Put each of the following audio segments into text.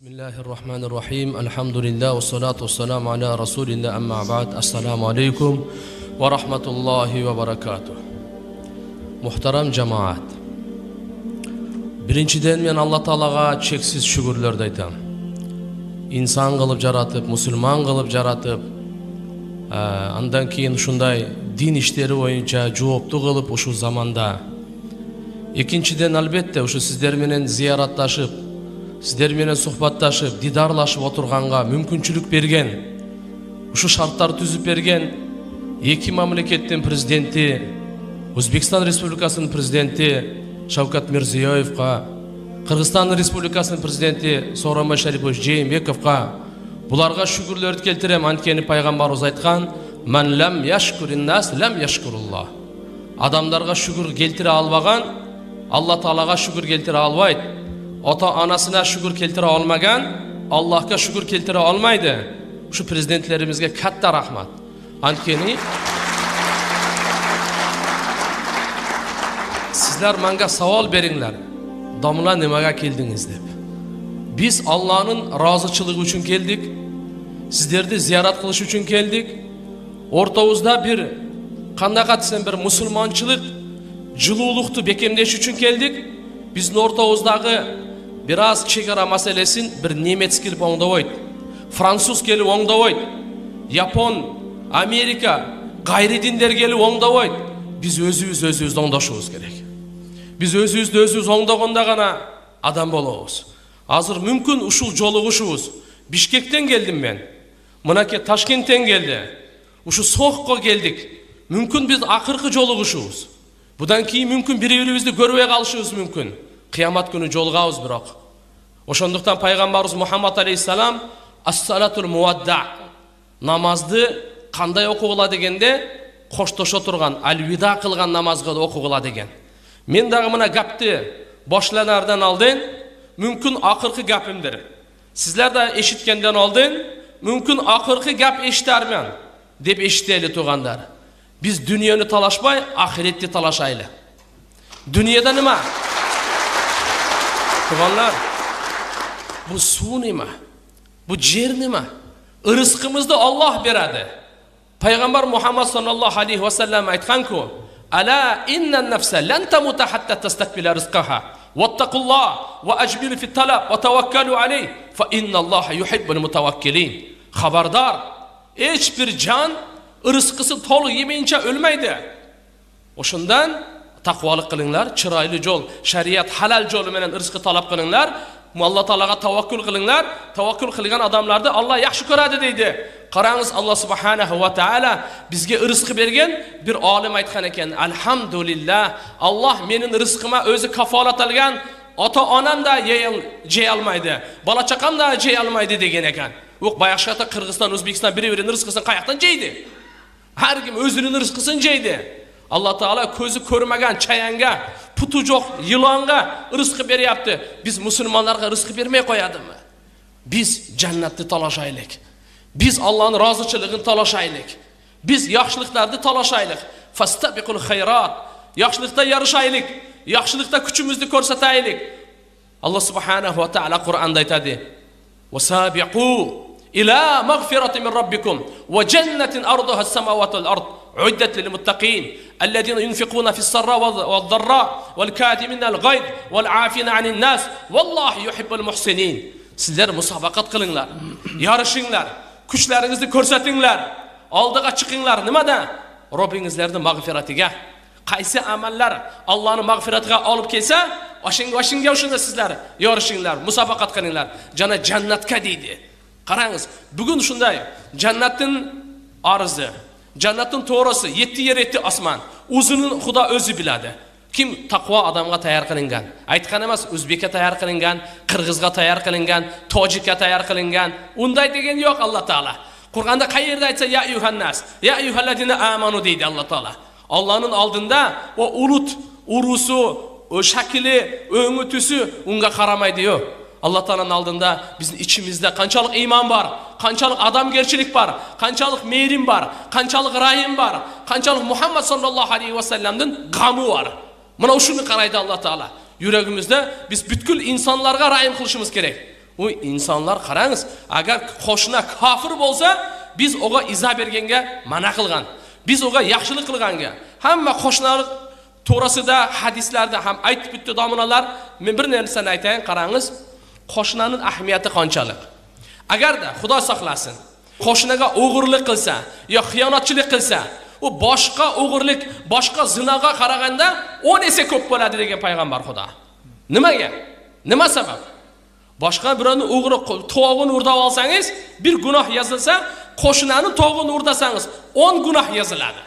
Bismillahirrahmanirrahim. Elhamdülillah ve salatu vesselamu ala Resulillah amma ba'd. Assalamu aleykum ve rahmetullahi ve berekatuh. Muhtaram cemaat. Birinciden men Allah Taalaga çeksiz şükürler aytam. İnsan kılıp jaratıp, musulman kılıp jaratıp, andan keyin şunday din işleri boyunca жоопту kılıp uşu zamanda. İkinciden albatta uşu sizler menen ziyaratlaşıp, sizler menen suhbattaşıp, didarlaşıp oturганга мүмкүнчүлүк берген, ушу шарттар түзүп берген эки мамлекеттин президенти, Өзбекстан Республикасынын президенти Шавкат Мирзиёевго, Кыргызстан Республикасынын президенти Сооронбай Шарипович Жээнбековго буларга шүгүрлөрдү келтирем. Анткени пайгамбарыбыз айткан: "Ман лам яшкурин нас лам яшкуруллах." Адамдарга шүгүр келтире албаган Алла Таалага шүгүр келтире албайт. Ota anasına şükür keltire olmagan Allah'a şükür keltire olmaydı. Şu prezidentlerimizge katta rahmat. Antkeni sizler manga savol beringlar. Damla nimaga keldingiz deb. Biz Allah'ın razıçılığı üçün keldik. Sizlerdi ziyaret kılış üçün keldik. Ortağızda bir kandaqatsen bir musulmançılık, жылуулукту бекемдеш üçün keldik. Bizin ortağızdağı biraz çegara meselesin bir Nemets kelip oңдобойт, Fransuz kelip oңдобойт, Japon, Amerika, gayri dinler kelip oңдобойт. Biz özübüz oңдошубуз керек. Biz özübüz oңдогондо гана адам болобуз. Азыр мүмкүн ушул жолугушубуз. Бишкектен келдим мен. Мынаке Ташкенттен келди. Ушу Сохко келдик. Мүмкүн biz акыркы жолугушубуз. Будан кийин мүмкүн бири-бирибизди көрбөй калышыбыз мүмкүн. Kıyamet günü jolgabız biroq. Oşonduktan Peygamberimiz Muhammed Aleyhisselam as-salatul muwadda, namazды kандай okugula degende koştoşo turgan, al-vida kılgan namazga okugula degen. Men dagı mına gapti boşlanardan aldın, mümkün akırkı gapimdir. Sizler de eşitkenden aldın, mümkün akırkı gap eşitarman dep eşiteli tuğandar. Biz dünyаны talaşbay, ahiretli talaşaylı. Dünyada nima? Tuğanlar, bu su nima? Bu cer nima? Rızkımızda Allah beradi. Peygamber Muhammed sallallahu aleyhi ve sellem aytkan ki: "Ala innan nafsa lan tamuta hatta tastakbila rizqaha. Wattaqullah wa ajmilu fit talab wa tawakkalu alayh fa innallaha yuhibbul mutawakkilin." Habardar, hiçbir can rızkısı tolu yemeyince ölmeydi. Oşundan takvalık kılınlar, çıraylı yol, şeriat halal yolu menen rızkı talap kılınlar. Allah Taalaga tavakkül kılınlar. Tavakkül kılgan adamlarda Allah yaxşı köradi deydi. Qarаңыз, Allah Subhanahu wa Taala bizge rızkı bergen bir alim aytkan eken: "Elhamdülillah, Allah menin rızkıma özü kafalat algan. Ota onam da jey almaydı. Bala çaqam da jey almaydı" degen eken. Oq bayaqşata Kırgızstan, Özbekistan biri-birinin rızkısını qayaqtan jeydi. Her kim özünün rızkısını jeydi. Allah Taala közü körmegen çayanga, putu жоқ yılanga rızkı beryaptı. Biz musulmanlarga rızkı bermey koyadı mı? Biz cennetli talaşaylık. Biz Allah'ın razıçılığını talaşaylık. Biz yaxşılıklarda talaşaylık. Fastabiqul hayrat. Yaxşılıkta yarışaylık. Yaxşılıkta küçümüzü korsataylık. Allah Subhanahu wa Taala Kur'an'da aytadi: "Wasabiqu ila mağfiratin min rabbikum ve cennetin arduha as-semawati vel ard." عدت للمتقين الذين ينفقون في السراء والضراء والكاظمين الغيظ والعافين عن الناس والله يحب المحسنين. Sizler musabakat kılınlar, yarışınlar, güçlerinizi körsetinler, aldığa çıkınlar. Nimada? Rabbinizlerden mağfiratiga. Qaysi amallar Allah'ın mağfiratiga alıp kelsa, oşinga oşunda sizler yarışınlar, musabakat kılınlar. Jana jannatga deydi. Qarаңыз, bugün şunday, jannatin arzı, Cennetin to'g'risi 7 yer 7 osmon. O'zining Xudo o'zi biladi. Kim taqvo odamga tayyor qilingan? Aytgan emas, O'zbekka tayyor qilingan, Qirg'izga tayyor qilingan, Tojikka tayyor qilingan. Unday degan yo'q Alloh taolo. Qur'onda qayerda aytsa ya ayyuhannas, ya ayyuhallazina amanu deydi Alloh taolo. Allohning oldinda o ulut, urusu, o shakli, o'ngitisi unga qaramaydi yo'q. Allah Teala'nın aldığında bizim içimizde kançalık iman var, kançalık adamgerçilik var, kançalık meyrim var, kançalık rahim var, kançalık Muhammed sallallahu aleyhi ve sellem'den gamı var. Buna şunu qaraydı Allah Teala. Yüreğimizde biz bütkül insanlarga rahim kılışımız gerek. U insonlar qarangiz, agar qo'shna kofir bo'lsa, biz o'ga iza berganga mana qilgan. Biz o'ga yaxshilik qilganga. Hamma qo'shnilar to'g'risida hadislarda ham aytib bitdi dominalar. Men bir narsani aytayin, qarangiz, qo'shnaning ahamiyati qanchalik. Agarda Xudo saqlasin, qo'shnaga o'g'irlik qilsa, yo xiyonatchilik qilsa, u boshqa o'g'irlik, boshqa zinoga qaraganda 10 esa ko'p bo'ladi degan payg'ambar Xudo. Nimaga? Nima sabab? Boshqa birovni o'g'ri to'g'ini urdab olsangiz, bir gunoh yozilsa, qo'shnani to'g'ini urdasangiz 10 gunoh yoziladi.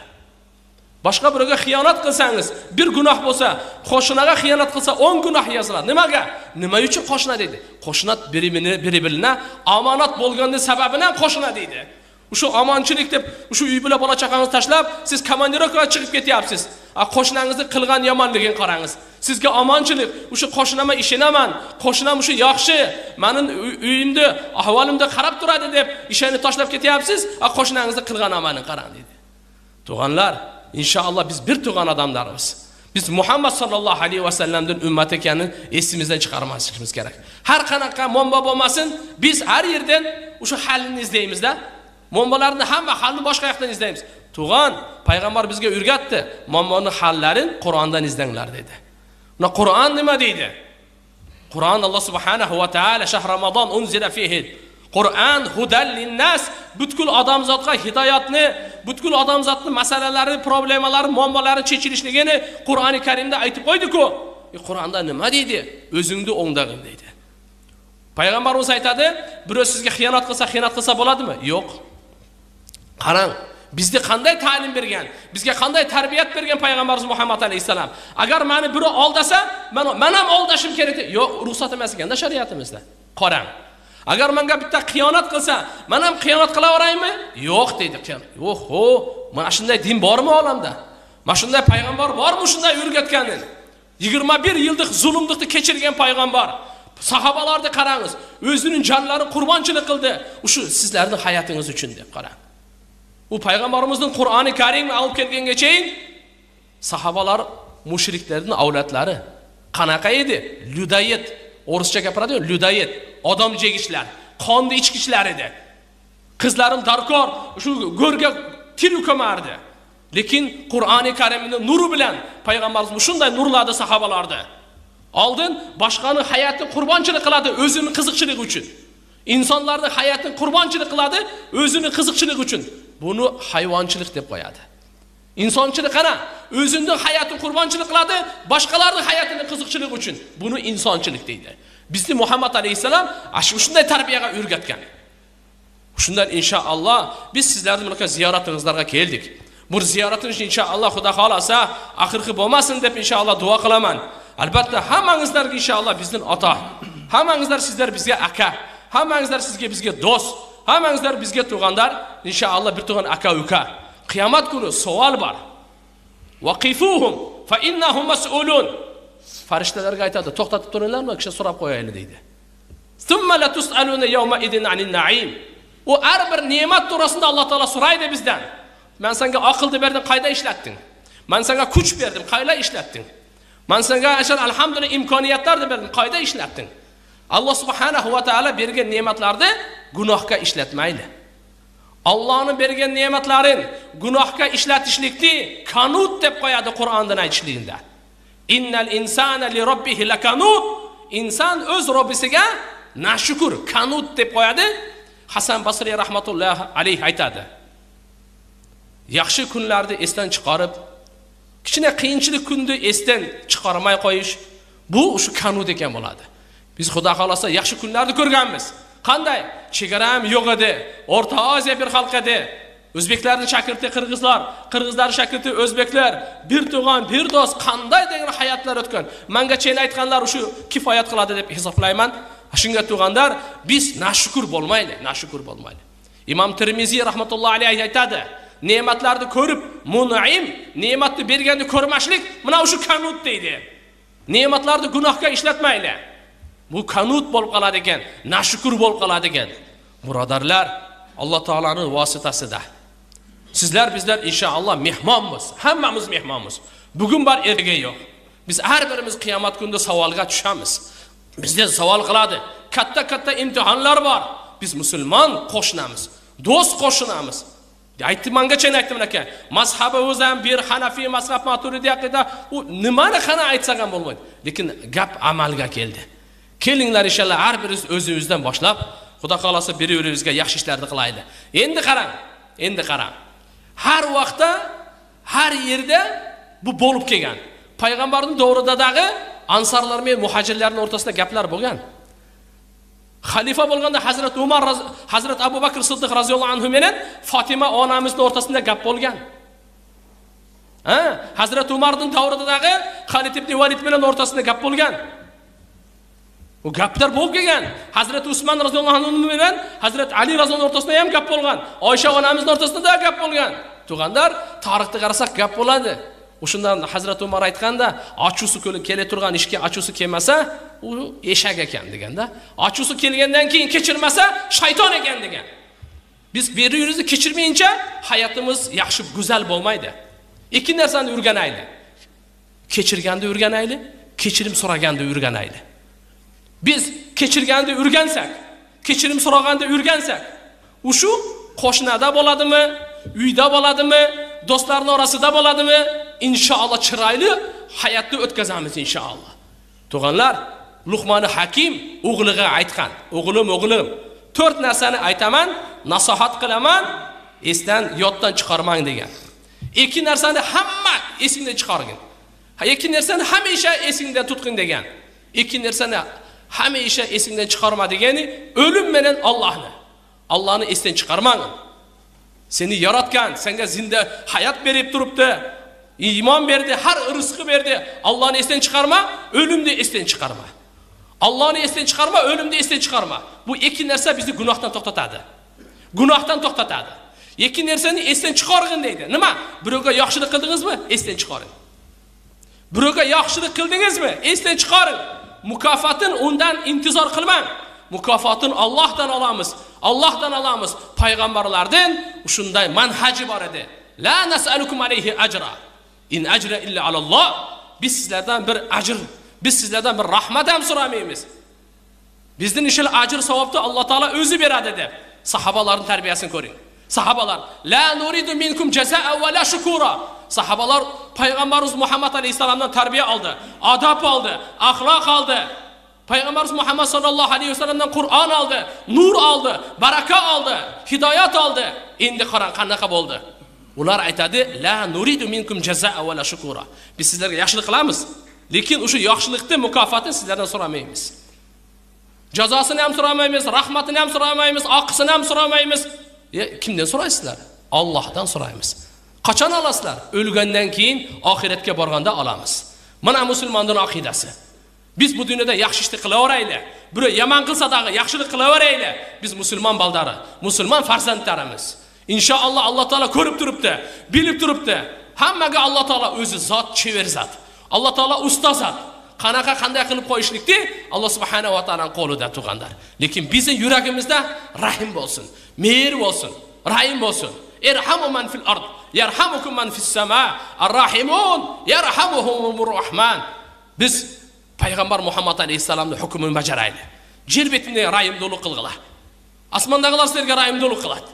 Boshqa birovga xiyonat qilsangiz, bir gunoh bo'lsa, qo'shnaga xiyonat qilsa 10 gunoh yoziladi. Nimaga? Nima uchun qo'shna dedi? Qo'shnat biri-birini omonat bo'lganning sababidan qo'shna dedi. Shu omonchilik deb, shu uy bilan bola chaqangizni tashlab, siz komandirovkaga chiqib ketyapsiz. Qo'shnangizni qilgan yomonligini qarangiz. Sizga omonchilik, shu qo'shnama ishinaman, qo'shnam shu yaxshi, mening uyimda, ahvolimda qarab turadi deb ishini tashlab ketyapsiz. Qo'shnangizni qilgan amalini qarang dedi. Tug'anlar, inshaalloh biz bir tug'an odamlarmiz. Biz Muhammad sallallohu alayhi va sallamdan ummat ekanini esimizdan chiqarmasligimiz kerak. Har qanaqa muammo bo'lmasin, biz har yerdan o'sha halni izlaymiz-da. Muammolarni hamma halni boshqa yoqdan izlaymiz. Tug'an, payg'ambar bizga o'rgatdi. Muammoning hallarini Qur'ondan izlanglar dedi. Buna Qur'on nima deydi? Qur'on Alloh subhanahu va taala shahr Ramazon unzila fihi. Qur'on hudal linnas, butkul odamzodga hidoyatni, butkul odamzodning masalalari, problemalari, muammolari chechilishligini Qur'oni Karimda aytib qo'ydi-ku. Qur'onda nima deydi? O'zingni o'ngdag'in deydi. Payg'ambarimiz aytadi, birov sizga xiyonat qilsa bo'ladimi? Yo'q. Qarang, bizga qanday ta'lim bergan, bizga qanday tarbiyat bergan payg'ambarimiz Muhammad alayhisalom. Agar meni biri aldasa, men ham aldashim kerak. Yo'q, ruxsat emas ekanda shariatimizda. Qarang. Agar menga bitta xiyonat qilsa, men ham xiyonat qilaveraymi? Yo'q deydi xiyonat. Yo'q-ho, mana shunday din bormi olamda? Mana shunday payg'ambar bormi shunday o'rgatganin? 21 yillik zulmlikni kechirgan payg'ambar. Sahobalarni qarangiz, o'zining jonlarini qurbonchilik qildi. Shu sizlarning hayotingiz uchun deb qarang. U payg'ambarimizning Qur'oni Karimni olib kelgangacha sahobalar mushriklarning avlodlari qanaqa edi? Ludayet, o'rischa gapiradi-ku, ludayet, odam jegishlar, qonni ichkichlar edi. Qizlarim darkor, shu go'rga til ko'mardi. Lekin Qur'oni Karimning nuri bilan payg'ambarimiz shunday nurladi sahobalarni. Oldin boshqaning hayotini qurbonchilik qiladi o'zining qiziqchiligi uchun. İnsanlarning hayotini qurbonchilik qiladi o'zining qiziqchiligi uchun. Buni hayvonchilik deb qo'yadi. İnsonchilik qana? O'zining hayotini qurbonchilik qiladi boshqalarning hayotini qiziqchiligi uchun. Buni insonchilik deydi. Bizni Muhammad alayhisalom shunday tarbiyaga o'rgatgan. Shundan inshaalloh biz sizlarning bunaqa ziyoratingizlarga keldik. Bu ziyoratimiz inshaalloh Xudo xolasa oxirgi bo'lmasin deb inshaalloh duo qilaman. Albatta hammangizlarga inshaalloh bizning ota, hammangizlar sizlar bizga aka, hammangizlar bizga do'st, hammangizlar bizga tug'anlar, inshaalloh bir tug'an aka uka. Qiyomat kuni savol bor. Waqifuhum fa innahum mas'ulun. Farishtalarga aytadi, to'xtatib turinglarmi, kishi so'rab qo'yayli deydi. Thumma la tus'aluna yawma idin 'anil na'im. O har bir ne'mat to'g'risida Alloh taolo so'raydi bizdan. Men senga aqlni berdim, qayda ishlatding? Men senga kuch berdim, qayda ishlatding? Men senga ashar alhamdulillah imkoniyatlarni berdim, qayda ishlatding? Alloh subhanahu va taolo bergan ne'matlarni gunohga ishlatmaydi. Allohning bergan ne'matlarin gunohga ishlatishlikni kanut deb qo'yadi Qur'ondan aytishligida. Innal insana li robbihi lakanut. Inson o'z Robbisiga nashkur, kanut deb qo'yadi. Hasan Basri rahmatullohi alayhi aytadi. Yaxshi kunlarni esdan chiqarib, kichina qiyinchilik kunni esdan chiqarmay qo'yish, bu o'sha kanut ekan bo'ladi. Biz Xudo xolasa yaxshi kunlarni ko'rganmiz. Qanday? Chegaram yo'q edi. O'rta Osiyo bir xalq edi. O'zbeklarning shakirti qirg'izlar, qirg'izlar shakirti o'zbeklar, bir tug'an, bir do'st qanday degan hayotlar o'tgan. Menga chen aytganlar shu kifoyat qiladi deb hisoblayman. Shunga tug'anlar biz nashkur bo'lmaylik, nashkur bo'lmaylik. Imom Tirmiziy rahmatullohi alayhi aytadi, ne'matlarni ko'rib, mun'im, ne'matni berganni ko'rmaslik, mana shu kanut deydi. Ne'matlarni gunohga ishlatmaylik. Bu kanut bo'lib qoladi ekan, nashkur bo'lib qoladi ekan. Birodarlar, Alloh taolaning vositasida sizlar bizlar inshaalloh mehmonmiz, hammamiz mehmonmiz. Bugun bor, ertaga yo'q. Biz har birimiz qiyomat kunida savolga tushamiz. Bizden savol qiladi. Katta imtihonlar bor. Biz musulmon qo'shnamiz, do'st qo'shnamiz. Aytdim, mengacha aytdim aka. Mazhabi o'zim bir Hanafiy mazhab Maturidiy aqida, u nimani qana aytsak ham bo'lmaydi. Lekin gap amalga keldi. Kelinglar inshaalloh har birimiz o'zimizdan boshlab, Xudo xolasa bir-birimizga yaxshi ishlarni qilaylik. Endi qarang. Har vaqtda, har yerda bu bo'lib kelgan. Payg'ambarning davridagi ansarlar bilan muhojirlarning o'rtasida gaplar bo'lgan. Xalifa bo'lganda Hazrat Umar, Hazrat Abu Bakr Siddiq roziyallohu anhu bilan Fatima onamizning o'rtasida gap bo'lgan. Hazrat Umarning davridagi Xolid ibn Valid bilan o'rtasida gap bo'lgan. Bu gaplar bo'lib kelgan. Hazrat Usmon roziyallohu anhu bilan Hazrat Ali roziyallohu o'rtasida ham gap bo'lgan. Oysha onamizning o'rtasida ham gap bo'lgan. Tug'anlar, tarixga qarasak gap bo'ladi. O'shundan Hazrat Umar aytganda, ochusi kele turgan ishga ochusi kelmasa, u eshak ekan deganda, ochusi kelgandan keyin kechirmasa, shayton ekan degan. Biz bir-birimizni kechirmayincha hayotimiz yaxshi, go'zal bo'lmaydi. Ikki narsani o'rganaylik. Kechirganda o'rganaylik, kechirim so'raganda o'rganaylik. Biz kechirganda o'rgansak, kechirim so'raganda o'rgansak, u shu qo'shnada bo'ladimi, uyda bo'ladimi, do'stlarning orasida bo'ladimi, inshaalloh chiroyli hayotni o'tkazamiz inshaalloh. Tug'anlar, Luqmon Hakim o'g'liga aytgan: "O'g'lim, 4 narsani aytaman, nasihat qilaman, esdan yoddan chiqarmang" degan. 2 narsani hamma esingdan chiqargin. 2 narsani hamisha esingda tutqin degan. 2 narsani hamisha esingdan chiqarma degani o'lim bilan Allohni esdan chiqarmang. Seni yaratgan, senga zinda hayot berib turibdi. İman berdi, har rizqi berdi. Allohni esdan chiqarma, o'limni esdan chiqarma. Allohni esdan chiqarma, o'limni esdan chiqarma. Bu 2 narsa bizni gunohdan to'xtatadi. Gunohdan to'xtatadi. 2 narsani esdan chiqargin deydi. Nima? Birovga yaxshilik qildingizmi? Esdan chiqaring. Birovga yaxshilik qildingizmi? Esdan chiqaring. Mukofotin undan intizor qilmang. Mukofotin Allohdan olamiz. Payg'ambarlardan shunday manhaji bor edi. La nas'alukum alayhi ajra. In ajra illa alalloh. Biz sizlardan bir ajr, biz sizlardan bir rahmat ham so'ramaymiz. Bizning ishil ajr savobni Alloh taolo o'zi beradi deb. Sahobalarning tarbiyasini ko'ring. Sahobalar la nuridu minkum jazaa va la shukura. Sahobalar Payg'ambarimiz Muhammad alayhisalomdan tarbiya oldi, adab oldi, axloq oldi. Payg'ambarimiz Muhammad sallallohu alayhi vasallamdan Qur'on oldi, nur oldi, baraka oldi, hidoyat oldi. Endi qarang qanaqa bo'ldi. Ular aytadi: "La nuridu minkum jazaa va la shukura." Biz sizlarga yaxshilik qilamiz, lekin o'sha yaxshilikning mukofotini sizlardan so'ramaymiz. Jazosini ham so'ramaymiz, rahmatini ham so'ramaymiz, oqisini ham so'ramaymiz. Kimdan so'raysizlar? Allohdan so'raymiz. Qachon olasizlar? O'lgandan keyin oxiratga borganda olamiz. Mana musulmonning aqidasi. Biz bu dunyoda yaxshi ishni qilaveraylik. Biri yomon qilsa da yaxshilik qilaveraylik. Biz musulmon baldari, musulmon farzandlarimiz. İnşallah Allah Teala ko'rib turibdi, bilib turibdi. Hammaga Allah Teala o'zi zot, chevar zot. Allah Teala usta zot. Qanday qilib qo'yishlikni Allah subhanahu va taolaning qo'lida turganlar. Lekin bizning yuragimizda rahim bo'lsin, mehr bo'lsin, rahim bo'lsin. Irhamu man fil ard, yarhamukum man fis sama. Ar-rahimun yarhamuhumur rahman. Biz Payg'ambar Muhammad alayhisalomning hukmini bajaraylik. Yer betida rahimdorlik qilg'ila. Osmondagilar sizlarga rahimdorlik qiladi.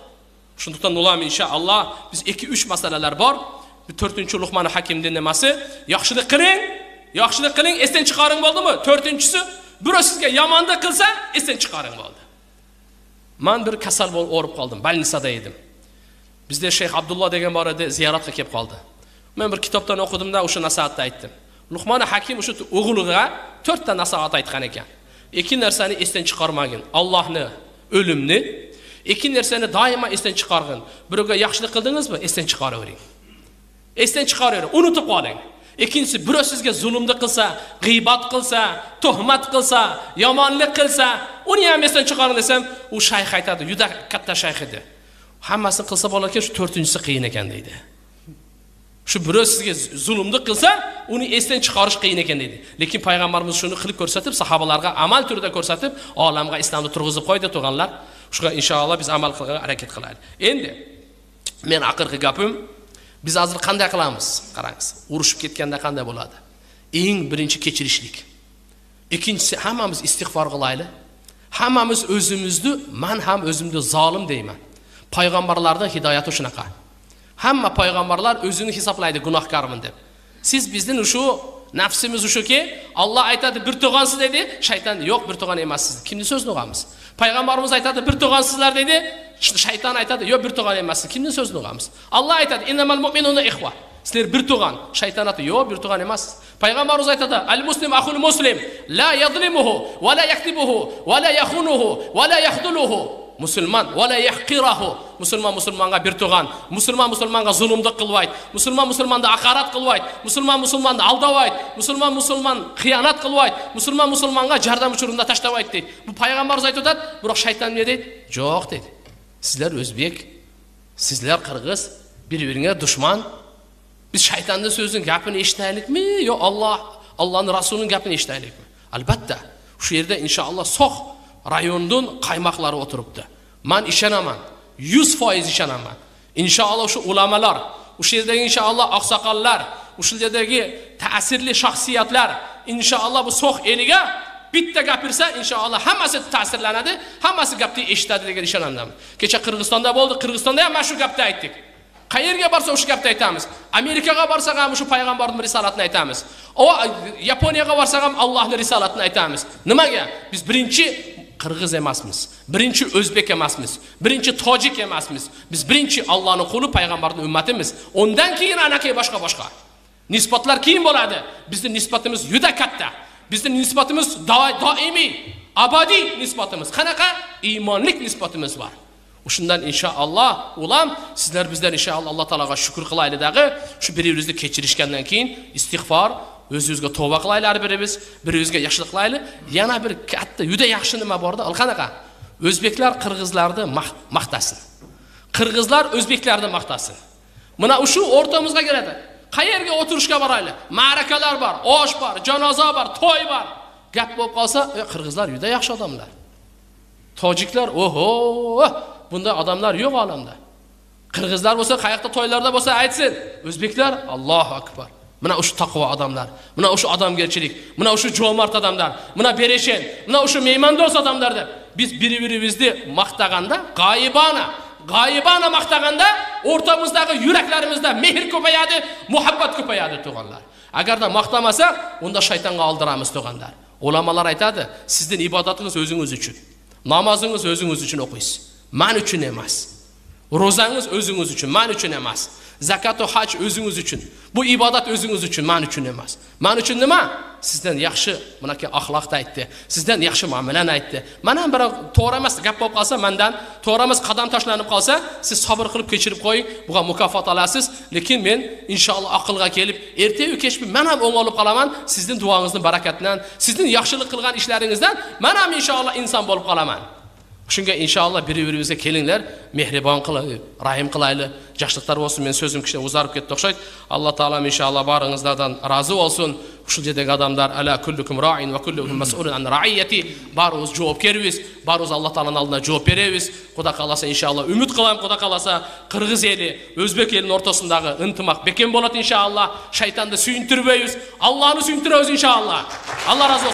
Shundan ulam inshaalloh biz 2-3 masalalar bor. 4-Luqmon Hakimning nimasi? Yaxshilik qiling, esdan chiqaring bo'ldimi? 4-si, biri sizga yomonlik qilsa, esdan chiqaring bo'ldi. Men bir kasal bo'lib o'rib qoldim, больницада edim. Bizda Shayx Abdulloh degan bor edi, ziyoratga kelib qoldi. Men bir kitobdan o'qidimda o'sha nasihatni aytdim. Luqmon Hakim o'sha o'g'liga 4 ta nasihat aytgan ekan. 2 narsani esdan chiqarmagin. Allohni, o'limni. 2 narsani doimo esdan chiqargin. Birovga yaxshilik qildingizmi? Esdan chiqaravering. Esdan chiqaravering, unutib qoling. Ikkinchisi, birov sizga zulmni qilsa, g'iybat qilsa, tuhmat qilsa, yomonlik qilsa, uni ham esdan chiqaring desam, u shayx aytadi, juda katta shayx edi. Hammasini qilsa bo'larkan, shu 4-si qiyin ekan deydi. Shu birov sizga zulmni qilsa, uni esdan chiqarish qiyin ekan deydi. Lekin payg'ambarimiz shuni qilib ko'rsatib, sahobalarga amal turida ko'rsatib, olamga islomni turg'izib qo'ydi, to'g'anlar. Shunga inshaalloh biz amal qilishga harakat qilaylik. Endi men oxirgi gapim, biz hozir qanday qilamiz? Qarangiz, urushib ketganda qanday bo'ladi? Eng birinchi kechirishlik. ikkinchisi hammamiz istig'for qilaylik. Hammamiz o'zimizni, men ham o'zimni zolim deyman. Payg'ambarlarning hidoyati shunaqa. Hamma payg'ambarlar o'zini hisoblaydi gunohkorman deb. Siz bizning shu nafsimiz shuki, Alloh aytadi bir tug'ansiz dedi, shayton yo'q bir tug'an emassiz. Kimning so'zini o'qamiz? Payg'ambarimiz aytadi bir tug'ansizlar dedi, shayton aytadi yo'q bir tug'an emassiz. Kimning so'zini o'qamiz? Alloh aytadi innamal mu'minuna ikhwa. Sizlar bir tug'an, shayton aytadi yo'q bir tug'an emas. Payg'ambarimiz aytadi al-muslim akhul muslim, la yadlimuhu va la yaktibuhu va la yakhunuhu va la yakhduluhu. Musulmon va la yahqirahu. Musulmon musulmonga bir tug'an, musulmon musulmonga zulmlik qilmaydi, musulmon musulmonga haqorat qilmaydi, musulmon musulmonni aldamaydi, musulmon musulmon xiyonat qilmaydi, musulmon musulmonga jardam uchurunda tashlamaydi deydi. Bu payg'ambarimiz aytadi, biroq shayton ne deydi? Yo'q deydi. Sizlar o'zbek, sizlar qirg'iz, bir-biringizga dushman. Biz shaytonning so'zini gapini eshitaylikmi yo Allohning rasulining gapini eshitaylikmi? Albatta, shu yerda inshaalloh so'x rayondan qaymoqlari o'tiribdi. Men ishonaman, 100% ishonaman. Inshaalloh shu ulamolar, o'sha yerdagi inshaalloh oqsoqollar, o'sha yerdagi ta'sirli shaxsiyatlar inshaalloh bu so'x eliga bitta gapirsa inshaalloh hammasi ta'sirlanadi, hammasi gapni eshitadi degan ishonaman. Kecha Qirg'izistonda bo'ldi, Qirg'izistonda ham mana shu gapni aytdik. Qayerga borsa o'sha gapni aytamiz. Amerikaga borsak ham shu payg'ambarning risolatini aytamiz. Yaponiyaga borsak ham Allohning risolatini aytamiz. Nimaga? Biz birinchi Qirg'iz emasmiz. Birinchi o'zbek emasmiz. Birinchi tojik emasmiz. Biz birinchi Allohning quli, payg'ambarning ummatimiz. Undan keyin anaqay boshqa. Nisbatlar keyin bo'ladi. Bizning nisbatimiz juda katta. Bizning nisbatimiz doimiy, abadiy nisbatimiz. Qanaqa? Iymonlik nisbatimiz bor. Shundan inshaalloh ulam sizlar bizlar inshaalloh Alloh taologa shukr qilaylik-dagi, shu bir-biringizni kechirishgandan keyin istig'for, o'zingizga tavba qilaylar bir-biringizga yaxshilik qilaylik. Yana bir katta, juda yaxshi nima borda, qanaqa? O'zbeklar qirg'izlarni maqtasin. Qirg'izlar o'zbeklarni maqtasin. Mana shu o'rtamizga keladi. Qayerga o'tirishga boraylik? Ma'rakalar bor, osh bor, janoza bor, to'y bor. Gap bo'lib qolsa, qirg'izlar juda yaxshi odamlar. Tojiklar, oho, bunday odamlar yo'q olamda. Qirg'izlar bo'lsa, qayoqda to'ylarda bo'lsa aytsin. O'zbeklar, Allohu akbar. Mana o'sha taqvo odamlar, mana o'sha odamgarchilik, mana o'sha jo'mart odamlar, mana bereshen, mana o'sha mehmondo'st odamlar deb biz bir-birimizni maqtaganda, g'oyibona maqtaganda o'rtamizdagi yuraklarimizda mehr ko'payadi, muhabbat ko'payadi to'g'onlar. Agarda maqtamasak, unda shaytonga oldiramiz to'g'onlar. Ulamolar aytadi, sizning ibodatingiz o'zingiz uchun, namozingiz o'zingiz uchun o'qiysiz. Men uchun emas. Ro'zangiz o'zingiz uchun, men uchun emas. Zakat va haj o'zingiz uchun. Bu ibodat o'zingiz uchun, men uchun emas. Men uchun nima? Sizdan yaxshi bunaqay axloqda aytdi. Sizdan yaxshi muomalani aytdi. Men ham bir to'g'ri emas gap bo'lib qolsa, mendan to'g'ri emas qadam tashlanib qolsa, siz sabr qilib kechirib qo'ying, bunga mukofot olasiz. Lekin men inshaalloh aqlga kelib, ertayu kech men ham o'ng'olib qolaman. Sizning duongizning barakatidan, sizning yaxshilik qilgan ishlaringizdan men ham inshaalloh inson bo'lib qolaman. Shunga inshaalloh bir-birimizga kelinglar, mehribon qilaylik, rahim qilaylik. Yaxshiliklar bo'lsin. Men so'zim kishi o'zarib ketdi o'xshaydi. Alloh taolam inshaalloh baringizlardan rozi bo'lsin. Shu yerdagi odamlar ala kullukum ra'in va kullukum mas'ulun an ra'iyati. Barimiz javobgarmiz. Barimiz Alloh taolaning oldida javob beramiz. Xudo qalasa inshaalloh umid qilaman, xudo qalasa Qirg'iz eli, O'zbek elining o'rtasidagi intimoq bekin bo'ladi inshaalloh. Shaytonni suyuntirmaymiz, Allohni suyuntiramiz inshaalloh. Alloh razı olsun.